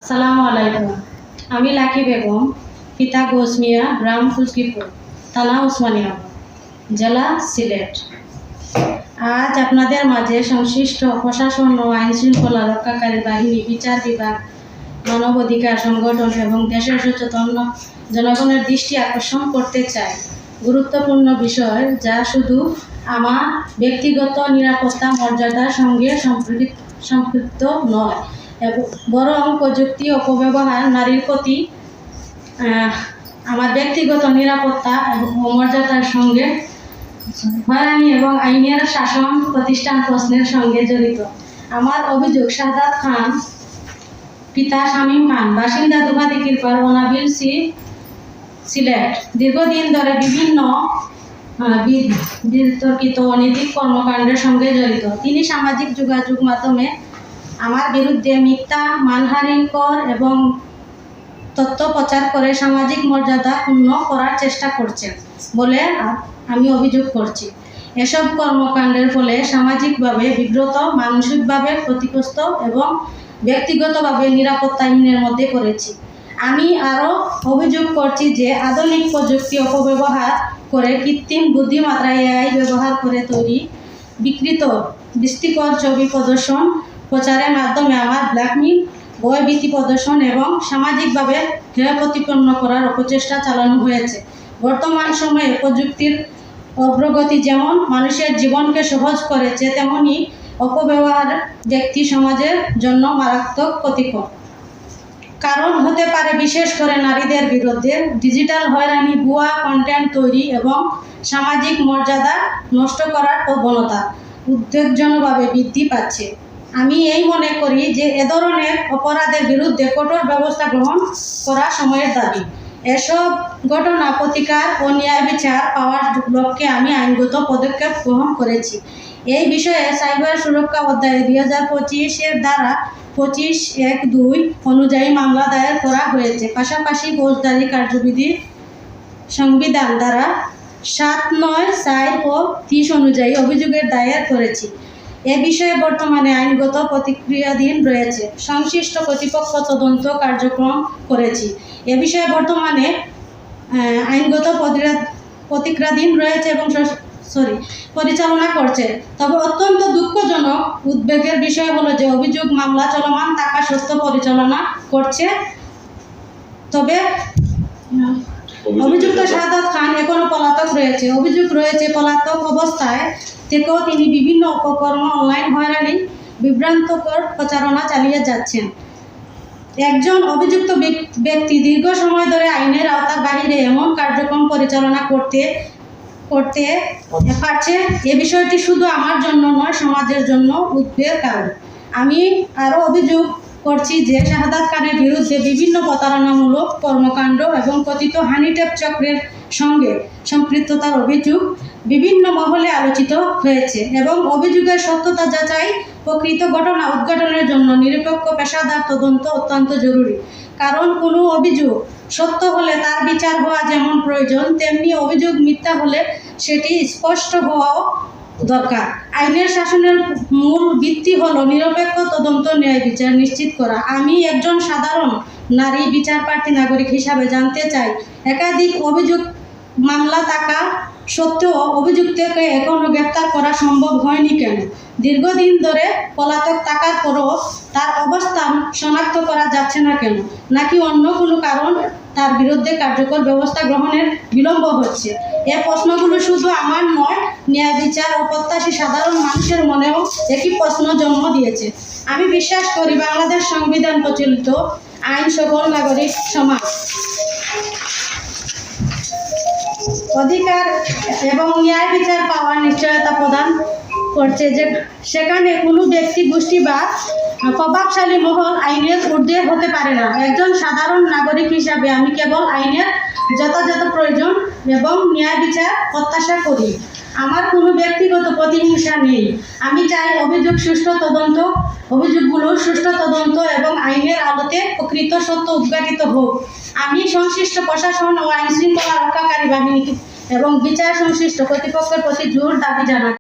আসসালামু আলাইকুম। আমি লাকি বেগম, পিতা গোসমিয়া, গ্রাম ফুলকিপুর, থানা উসমানিয়া, জেলা সিলেট। আজ আপনাদের মাঝে সংশ্লিষ্ট প্রশাসন ও আইন শৃঙ্খলা রক্ষাকারী বাহিনী, বিচার বিভাগ, মানবাধিকার সংগঠন এবং দেশের সচেতন জনগণের দৃষ্টি আকর্ষণ করতে চাই গুরুত্বপূর্ণ বিষয়, যা শুধু আমার ব্যক্তিগত নিরাপত্তা মর্যাদার সঙ্গে সম্পৃক্ত নয়, বরং প্রযুক্তি অপব্যবহার, নারীর প্রতি আমার ব্যক্তিগত নিরাপত্তা ও মর্যাদার সঙ্গে হয়রানি এবং আইনের শাসন প্রতিষ্ঠান প্রশ্নের সঙ্গে জড়িত। আমার অভিযোগ: শাহাদাত খান, পিতা শামীম খান, বাসিন্দা দুবাদিকিরপার, ওনাবিল সি, সিলেট, দীর্ঘদিন ধরে বিভিন্ন বিতর্কিত অনৈতিক কর্মকাণ্ডের সঙ্গে জড়িত। তিনি সামাজিক যোগাযোগ মাধ্যমে আমার বিরুদ্ধে মিথ্যা, মানহানিকর এবং তথ্য প্রচার করে সামাজিক মর্যাদা ক্ষুণ্ণ করার চেষ্টা করছেন বলে আমি অভিযোগ করছি। এসব কর্মকাণ্ডের ফলে সামাজিকভাবে বিব্রত, মানসিকভাবে ক্ষতিগ্রস্ত এবং ব্যক্তিগতভাবে নিরাপত্তাহীনের মধ্যে পড়েছি। আমি আরও অভিযোগ করছি যে আধুনিক প্রযুক্তি অপব্যবহার করে, কৃত্রিম বুদ্ধিমত্তা AI ব্যবহার করে তৈরি বিকৃত, বিস্তিকর ছবি প্রদর্শন, প্রচারের মাধ্যমে আমার ব্ল্যাকমেইল, ভয়ভীতি প্রদর্শন এবং সামাজিকভাবে হেয় প্রতিপন্ন করার অপচেষ্টা চালানো হয়েছে। বর্তমান সময়ে প্রযুক্তির অগ্রগতি যেমন মানুষের জীবনকে সহজ করেছে, তেমনি অপব্যবহার ব্যক্তি সমাজের জন্য মারাত্মক ক্ষতিকর কারণ হতে পারে, বিশেষ করে নারীদের বিরুদ্ধে। ডিজিটাল হয়রানি, ভুয়া কন্টেন্ট তৈরি এবং সামাজিক মর্যাদা নষ্ট করার প্রবণতা উদ্বেগজনকভাবে বৃদ্ধি পাচ্ছে। আমি মনে করি যে এ ধরনের অপরাধের বিরুদ্ধে কঠোর ব্যবস্থা গ্রহণ করা সময়ের দাবি। এসব ঘটনা প্রতিকার ও ন্যায় বিচার পাওয়ার লক্ষ্যে আমি আইনগত পদক্ষেপ গ্রহণ করেছি। এই বিষয়ে সাইবার সুরক্ষা অধ্যায় 2025 ধারা 25(1)(2) অনুযায়ী মামলা দায়ের করা হয়েছে। পাশাপাশি ফৌজদারি কার্যবিধি সংবিধান ধারা 7, 9, 4 ও 30 অনুযায়ী অভিযোগের দায়ের করেছি। এ বিষয়ে বর্তমানে আইনগত প্রতিক্রিয়াধীন রয়েছে। সংশ্লিষ্ট কর্তৃপক্ষ তদন্ত কার্যক্রম করেছি। এ বিষয়ে বর্তমানে আইনগত প্রতিক্রিয়াধীন রয়েছে এবং পরিচালনা করছে। তবে অত্যন্ত দুঃখজনক, উদ্বেগের বিষয় হলো যে অভিযোগ মামলা চলমান থাকা সত্ত্বেও পরিচালনা করছে। তবে অভিযুক্ত শাহাদাত খান এখনো পলাতক রয়েছে। অভিযোগ রয়েছে, পলাতক অবস্থায় থেকেও তিনি বিভিন্ন অপকর্ম, অনলাইন হয়রানি, বিভ্রান্তকর প্রচারণা চালিয়ে যাচ্ছেন। একজন অভিযুক্ত ব্যক্তি দীর্ঘ সময় ধরে আইনের আওতার বাইরে এমন কার্যক্রম পরিচালনা করতে পারছে, এ বিষয়টি শুধু আমার জন্য নয়, সমাজের জন্য উদ্বেগের কারণ। আমি আরও অভিযোগ করছি যে শাহাদাত খানের বিরুদ্ধে বিভিন্ন প্রতারণামূলক কর্মকাণ্ড এবং কথিত হানিট্র্যাপ চক্রের সঙ্গে সম্পৃক্ততার অভিযোগ বিভিন্ন মহলে আলোচিত হয়েছে এবং অভিযোগের সত্যতা যাচাই, প্রকৃত ঘটনা উদ্ঘাটনের জন্য নিরপেক্ষ পেশাদার তদন্ত অত্যন্ত জরুরি। কারণ কোনো অভিযোগ সত্য হলে তার বিচার হওয়া যেমন প্রয়োজন, তেমনি অভিযোগ মিথ্যা হলে সেটি স্পষ্ট হওয়াও দরকার। আইনের শাসনের মূল ভিত্তি হলো নিরপেক্ষ তদন্ত, ন্যায় বিচার নিশ্চিত করা। আমি একজন সাধারণ নারী বিচারপ্রার্থী নাগরিক হিসাবে জানতে চাই, একাধিক অভিযোগ মামলা থাকা সত্ত্বেও অভিযুক্তকে এখনও গ্রেপ্তার করা সম্ভব হয়নি কেন? দীর্ঘদিন ধরে পলাতক থাকার পরও তার অবস্থান শনাক্ত করা যাচ্ছে না কেন? নাকি অন্য কোনো কারণ তার বিরুদ্ধে কার্যকর ব্যবস্থা গ্রহণের বিলম্ব হচ্ছে? এ প্রশ্নগুলো শুধু আমার নয়, ন্যায় বিচার ও প্রত্যাশী সাধারণ মানুষের মনেও একই প্রশ্ন জন্ম দিয়েছে। আমি বিশ্বাস করি বাংলাদেশ সংবিধান প্রচলিত আইন সকল নাগরিক সমান অধিকার এবং ন্যায় বিচার পাওয়ার নিশ্চয়তা প্রদান করছে, যে সেখানে কোনো ব্যক্তি, গোষ্ঠী বা প্রভাবশালী মহল আইনের ঊর্ধ্বে হতে পারে না। একজন সাধারণ নাগরিক হিসাবে আমি কেবল আইনের যথাযথ প্রয়োজন এবং ন্যায় বিচার প্রত্যাশা করি। আমার কোনো ব্যক্তিগত প্রতিহিংসা নেই। আমি চাই অভিযোগগুলোর সুষ্ঠু তদন্ত এবং আইনের আলোতে প্রকৃত সত্য উদ্ঘাটিত হোক। আমি সংশ্লিষ্ট প্রশাসন ও আইন শৃঙ্খলা রক্ষাকারী বাহিনী এবং বিচার সংশ্লিষ্ট কর্তৃপক্ষের প্রতি জোর দাবি জানাই।